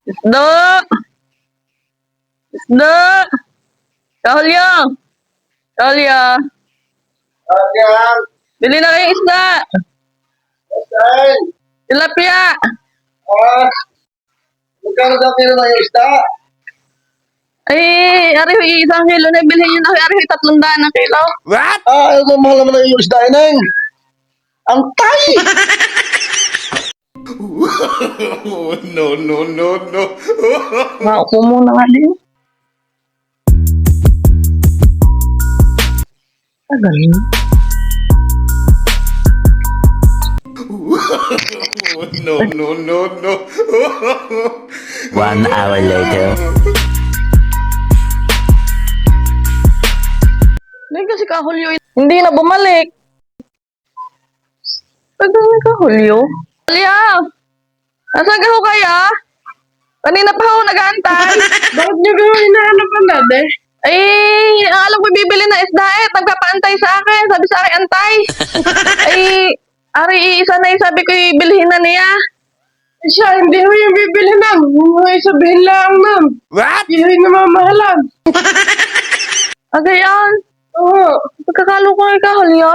Isda! Isda! Kahulyo! Kahulyo! Ayan. Bili na kayong isda! Ayan. Tilapia! Magkano daw kilo na yung isda? Ay, ariho isang kilo na bilhin nyo na ariho 300 na kilo. What? Mahal naman na yung isda, Ineng. Ang tay! Oh, no, no, no, no. Maupo muna nga din. Tagal na. Oh, no, no, no, no. 1 hour later. Hindi kasi kahulyo. Hindi na bumalik. Tagal na kahulyo. Hulyo! Nasaan ka ho kaya? Kanina pa ho nag-aantay. Bakit niyo gawin hinahanap ang dati? Ay, ang alam ko bibili na isda eh. Nagpapaantay sa akin. Sabi sa akin, antay. Ay, ari isa na sabi ko ibilhin na niya. Siya, hindi mo yung bibili ma'am. Huwag mo sabihin lang ma'am. What? Hindi rin namamahalan. Agayan. Oo. Pagkakalo ko kay kahulyo.